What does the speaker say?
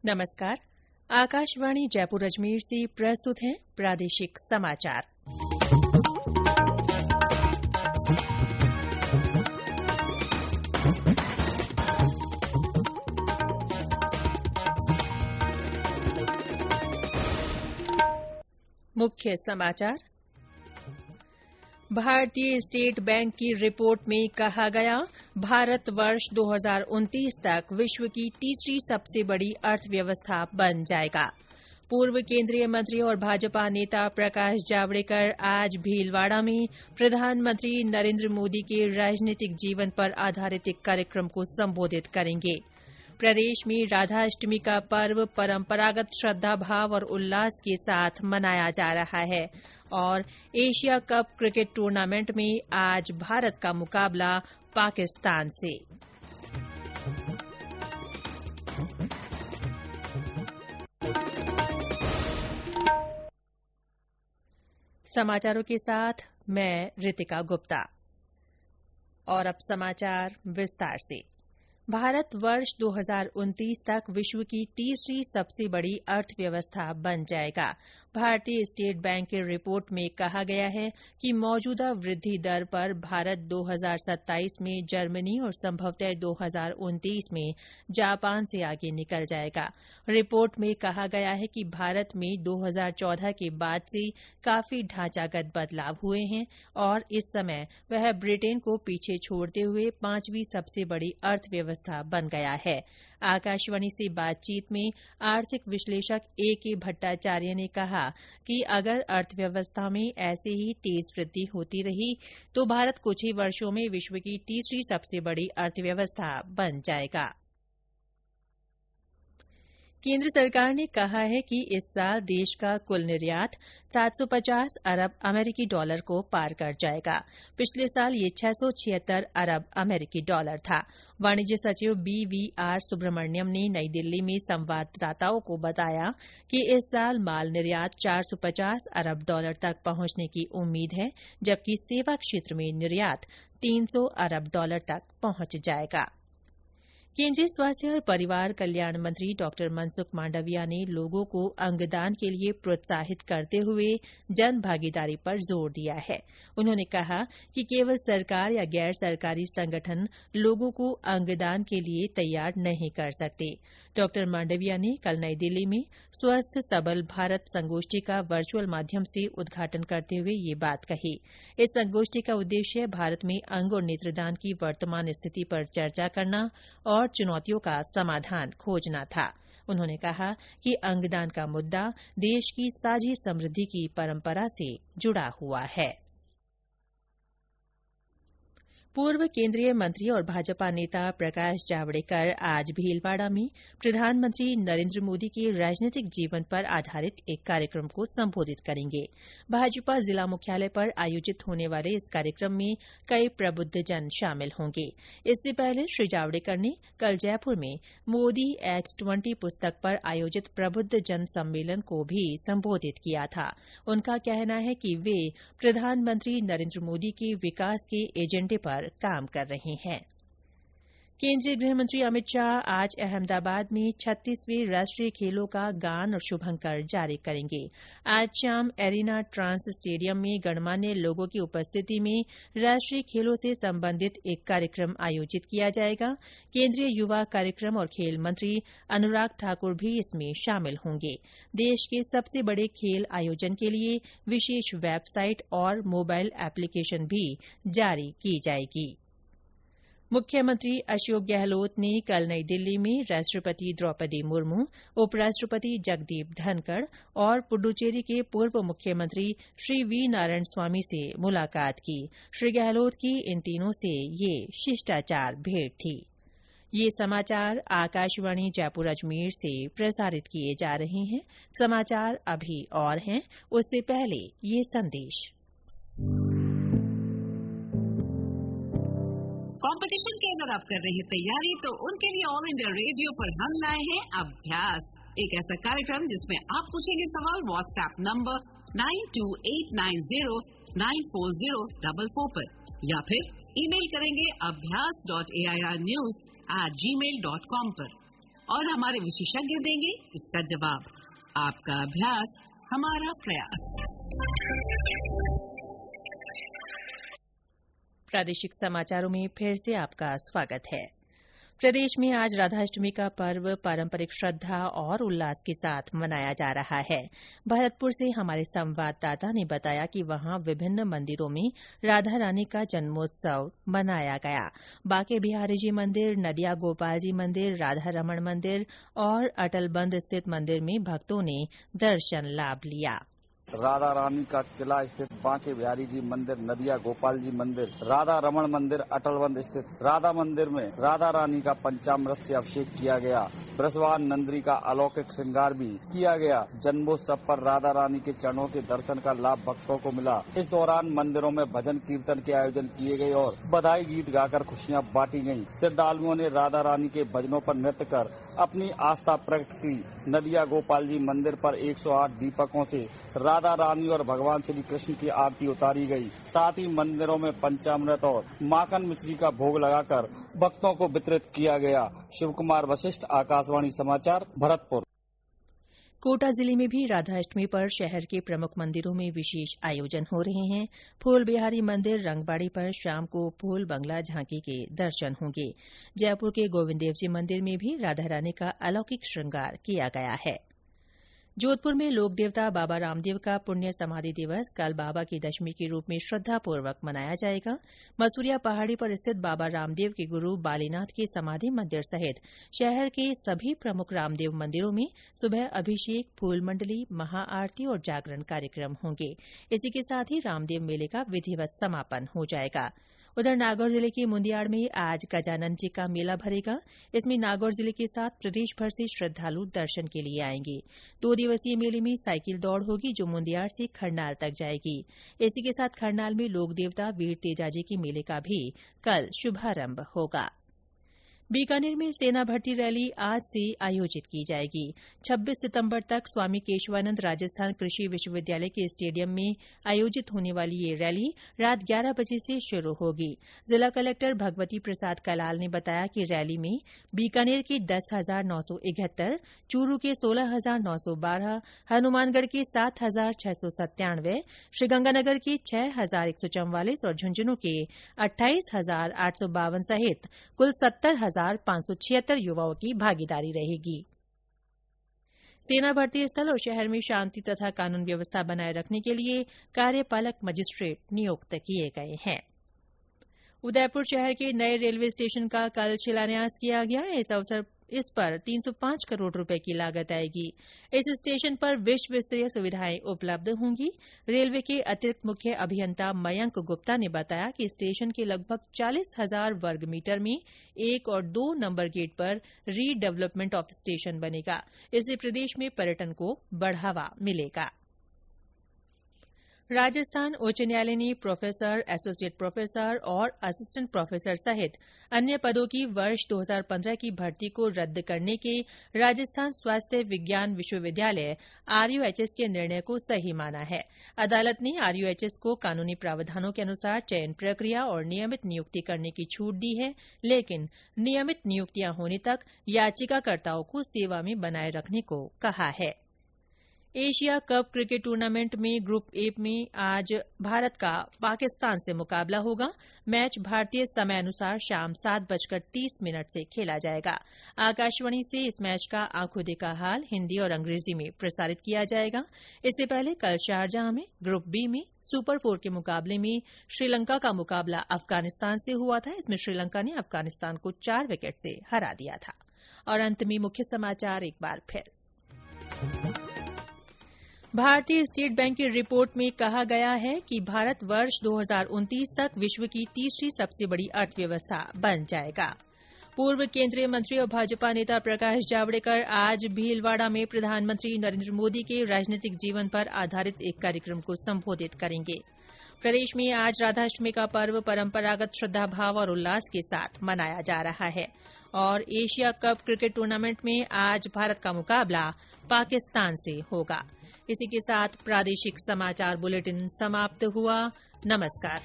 नमस्कार। आकाशवाणी जयपुर अजमेर से प्रस्तुत हैं प्रादेशिक समाचार। मुख्य समाचार। भारतीय स्टेट बैंक की रिपोर्ट में कहा गया, भारत वर्ष 2029 तक विश्व की तीसरी सबसे बड़ी अर्थव्यवस्था बन जाएगा। पूर्व केंद्रीय मंत्री और भाजपा नेता प्रकाश जावड़ेकर आज भीलवाड़ा में प्रधानमंत्री नरेंद्र मोदी के राजनीतिक जीवन पर आधारित एक कार्यक्रम को संबोधित करेंगे। प्रदेश में राधाअष्टमी का पर्व परंपरागत श्रद्धा भाव और उल्लास के साथ मनाया जा रहा है और एशिया कप क्रिकेट टूर्नामेंट में आज भारत का मुकाबला पाकिस्तान से। समाचारों के साथ मैं रितिका गुप्ता। और अब समाचार विस्तार से। भारत वर्ष 2029 तक विश्व की तीसरी सबसे बड़ी अर्थव्यवस्था बन जाएगा। भारतीय स्टेट बैंक की रिपोर्ट में कहा गया है कि मौजूदा वृद्धि दर पर भारत 2027 में जर्मनी और संभवतः 2029 में जापान से आगे निकल जाएगा। रिपोर्ट में कहा गया है कि भारत में 2014 के बाद से काफी ढांचागत बदलाव हुए हैं और इस समय वह ब्रिटेन को पीछे छोड़ते हुए पांचवी सबसे बड़ी अर्थव्यवस्था बन गया है। आकाशवाणी से बातचीत में आर्थिक विश्लेषक ए.के. भट्टाचार्य ने कहा कि अगर अर्थव्यवस्था में ऐसे ही तेज वृद्धि होती रही तो भारत कुछ ही वर्षों में विश्व की तीसरी सबसे बड़ी अर्थव्यवस्था बन जाएगा। केंद्र सरकार ने कहा है कि इस साल देश का कुल निर्यात 750 अरब अमेरिकी डॉलर को पार कर जाएगा। पिछले साल ये 676 अरब अमेरिकी डॉलर था। वाणिज्य सचिव बी.वी.आर. सुब्रमण्यम ने नई दिल्ली में संवाददाताओं को बताया कि इस साल माल निर्यात 450 अरब डॉलर तक पहुंचने की उम्मीद है, जबकि सेवा क्षेत्र में निर्यात 300 अरब डॉलर तक पहुंच जाएगा। केंद्रीय स्वास्थ्य और परिवार कल्याण मंत्री डॉ मनसुख मांडविया ने लोगों को अंगदान के लिए प्रोत्साहित करते हुए जन भागीदारी पर जोर दिया है। उन्होंने कहा कि केवल सरकार या गैर सरकारी संगठन लोगों को अंगदान के लिए तैयार नहीं कर सकते। डॉ मांडविया ने कल नई दिल्ली में स्वस्थ सबल भारत संगोष्ठी का वर्चुअल माध्यम से उद्घाटन करते हुए ये बात कही। इस संगोष्ठी का उद्देश्य भारत में अंग और नेत्रदान की वर्तमान स्थिति पर चर्चा करना और चुनौतियों का समाधान खोजना था। उन्होंने कहा कि अंगदान का मुद्दा देश की साझी समृद्धि की परंपरा से जुड़ा हुआ है। पूर्व केंद्रीय मंत्री और भाजपा नेता प्रकाश जावड़ेकर आज भीलवाड़ा में प्रधानमंत्री नरेंद्र मोदी के राजनीतिक जीवन पर आधारित एक कार्यक्रम को संबोधित करेंगे। भाजपा जिला मुख्यालय पर आयोजित होने वाले इस कार्यक्रम में कई प्रबुद्धजन शामिल होंगे। इससे पहले श्री जावड़ेकर ने कल जयपुर में मोदी एट 20 पुस्तक पर आयोजित प्रबुद्धजन सम्मेलन को भी संबोधित किया था। उनका कहना है कि वे प्रधानमंत्री नरेंद्र मोदी के विकास के एजेंडे पर काम कर रहे हैं। केंद्रीय गृह मंत्री अमित शाह आज अहमदाबाद में 36वें राष्ट्रीय खेलों का गान और शुभंकर जारी करेंगे। आज शाम एरिना ट्रांस स्टेडियम में गणमान्य लोगों की उपस्थिति में राष्ट्रीय खेलों से संबंधित एक कार्यक्रम आयोजित किया जाएगा। केंद्रीय युवा कार्यक्रम और खेल मंत्री अनुराग ठाकुर भी इसमें शामिल होंगे। देश के सबसे बड़े खेल आयोजन के लिए विशेष वेबसाइट और मोबाइल एप्लीकेशन भी जारी की जाएगी। मुख्यमंत्री अशोक गहलोत ने कल नई दिल्ली में राष्ट्रपति द्रौपदी मुर्मू, उपराष्ट्रपति जगदीप धनखड़ और पुडुचेरी के पूर्व मुख्यमंत्री श्री वी नारायण स्वामी से मुलाकात की। श्री गहलोत की इन तीनों से ये शिष्टाचार भेंट थी। ये समाचार आकाशवाणी जयपुर अजमेर से प्रसारित किए जा रहे हैं। समाचार अभी और हैं, उससे पहले ये संदेश। कंपटीशन की अगर आप कर रहे हैं तैयारी तो उनके लिए ऑल इंडिया रेडियो पर हम लाए हैं अभ्यास, एक ऐसा कार्यक्रम जिसमें आप पूछेंगे सवाल व्हाट्सएप नंबर 9289094044 पर या फिर ईमेल करेंगे abhyas.airnews@gmail.com पर। और हमारे विशेषज्ञ देंगे इसका जवाब। आपका अभ्यास हमारा प्रयास। प्रादेशिक समाचारों में फिर से आपका स्वागत है। प्रदेश में आज राधाष्टमी का पर्व पारंपरिक श्रद्धा और उल्लास के साथ मनाया जा रहा है। भरतपुर से हमारे संवाददाता ने बताया कि वहां विभिन्न मंदिरों में राधा रानी का जन्मोत्सव मनाया गया। बांके बिहारी जी मंदिर, नदिया गोपाल जी मंदिर, राधा रमण मंदिर और अटलबंद स्थित मंदिर में भक्तों ने दर्शन लाभ लिया। राधा रानी का किला स्थित बांके बिहारी जी मंदिर, नदिया गोपाल जी मंदिर, राधा रमण मंदिर, अटलबंद स्थित राधा मंदिर में राधा रानी का पंचामृत से अभिषेक किया गया। वृषभान नंदी का अलौकिक श्रृंगार भी किया गया। जन्मोत्सव पर राधा रानी के चरणों के दर्शन का लाभ भक्तों को मिला। इस दौरान मंदिरों में भजन कीर्तन के आयोजन किए गए और बधाई गीत गाकर खुशियां बांटी गयी। श्रद्धालुओं ने राधा रानी के भजनों पर नृत्य कर अपनी आस्था प्रकट की। नदिया गोपाल जी मंदिर पर 108 दीपकों से राधा रानी और भगवान श्री कृष्ण की आरती उतारी गई। साथ ही मंदिरों में पंचामृत और माखन मिश्री का भोग लगाकर भक्तों को वितरित किया गया। शिव कुमार वशिष्ठ, आकाशवाणी समाचार, भरतपुर। कोटा जिले में भी राधाष्टमी पर शहर के प्रमुख मंदिरों में विशेष आयोजन हो रहे हैं। फूल बिहारी मंदिर रंगबाड़ी पर शाम को फूल बंगला झांकी के दर्शन होंगे। जयपुर के गोविंद देव जी मंदिर में भी राधा रानी का अलौकिक श्रृंगार किया गया है। जोधपुर में लोक देवता बाबा रामदेव का पुण्य समाधि दिवस कल बाबा की दशमी के रूप में श्रद्धापूर्वक मनाया जाएगा। मसूरिया पहाड़ी पर स्थित बाबा रामदेव के गुरु बालीनाथ के समाधि मंदिर सहित शहर के सभी प्रमुख रामदेव मंदिरों में सुबह अभिषेक, फूल मंडली, महाआरती और जागरण कार्यक्रम होंगे। इसी के साथ ही रामदेव मेले का विधिवत समापन हो जाएगा। उधर नागौर जिले के मुंदियाड़ में आज गजानन जी का मेला भरेगा। इसमें नागौर जिले के साथ प्रदेश भर से श्रद्धालु दर्शन के लिए आएंगे। 2 दिवसीय मेले में साइकिल दौड़ होगी जो मुंदियाड़ से खरनाल तक जाएगी। इसी के साथ खरनाल में लोक देवता वीर तेजाजी के मेले का भी कल शुभारंभ होगा। बीकानेर में सेना भर्ती रैली आज से आयोजित की जाएगी। 26 सितंबर तक स्वामी केशवानंद राजस्थान कृषि विश्वविद्यालय के स्टेडियम में आयोजित होने वाली ये रैली रात 11 बजे से शुरू होगी। जिला कलेक्टर भगवती प्रसाद कलाल ने बताया कि रैली में बीकानेर के 10,971, चूरू के 16,912, हनुमानगढ़ के 7,697, श्रीगंगानगर के 6,144 और झुंझुनू के 28,852 सहित कुल 70,576 युवाओं की भागीदारी रहेगी। सेना भर्ती स्थल और शहर में शांति तथा कानून व्यवस्था बनाए रखने के लिए कार्यपालक मजिस्ट्रेट नियुक्त किए गए हैं। उदयपुर शहर के नए रेलवे स्टेशन का कल शिलान्यास किया गया। इस पर 305 करोड़ रुपए की लागत आएगी। इस स्टेशन पर विश्व स्तरीय सुविधाएं उपलब्ध होंगी। रेलवे के अतिरिक्त मुख्य अभियंता मयंक गुप्ता ने बताया कि स्टेशन के लगभग 40,000 वर्ग मीटर में 1 और 2 नंबर गेट पर रीडेवलपमेंट ऑफ स्टेशन बनेगा। इससे प्रदेश में पर्यटन को बढ़ावा मिलेगा। राजस्थान उच्च न्यायालय ने प्रोफेसर, एसोसिएट प्रोफेसर और असिस्टेंट प्रोफेसर सहित अन्य पदों की वर्ष 2015 की भर्ती को रद्द करने के राजस्थान स्वास्थ्य विज्ञान विश्वविद्यालय आरयूएचएस के निर्णय को सही माना है। अदालत ने आरयूएचएस को कानूनी प्रावधानों के अनुसार चयन प्रक्रिया और नियमित नियुक्ति करने की छूट दी है, लेकिन नियमित नियुक्तियां होने तक याचिकाकर्ताओं को सेवा में बनाए रखने को कहा है। एशिया कप क्रिकेट टूर्नामेंट में ग्रुप ए में आज भारत का पाकिस्तान से मुकाबला होगा। मैच भारतीय समय अनुसार शाम 7:30 से खेला जाएगा। आकाशवाणी से इस मैच का आंखों देखा हाल हिन्दी और अंग्रेजी में प्रसारित किया जाएगा। इससे पहले कल शारजाह में ग्रुप बी में सुपर 4 के मुकाबले में श्रीलंका का मुकाबला अफगानिस्तान से हुआ था। इसमें श्रीलंका ने अफगानिस्तान को 4 विकेट से हरा दिया था। और अंत में मुख्य समाचार एक बार फिर। भारतीय स्टेट बैंक की रिपोर्ट में कहा गया है कि भारत वर्ष 2029 तक विश्व की तीसरी सबसे बड़ी अर्थव्यवस्था बन जाएगा। पूर्व केंद्रीय मंत्री और भाजपा नेता प्रकाश जावड़ेकर आज भीलवाड़ा में प्रधानमंत्री नरेंद्र मोदी के राजनीतिक जीवन पर आधारित एक कार्यक्रम को संबोधित करेंगे। प्रदेश में आज राधाष्टमी का पर्व परंपरागत श्रद्धाभाव और उल्लास के साथ मनाया जा रहा है। और एशिया कप क्रिकेट टूर्नामेंट में आज भारत का मुकाबला पाकिस्तान से होगा। इसी के साथ प्रादेशिक समाचार बुलेटिन समाप्त हुआ। नमस्कार।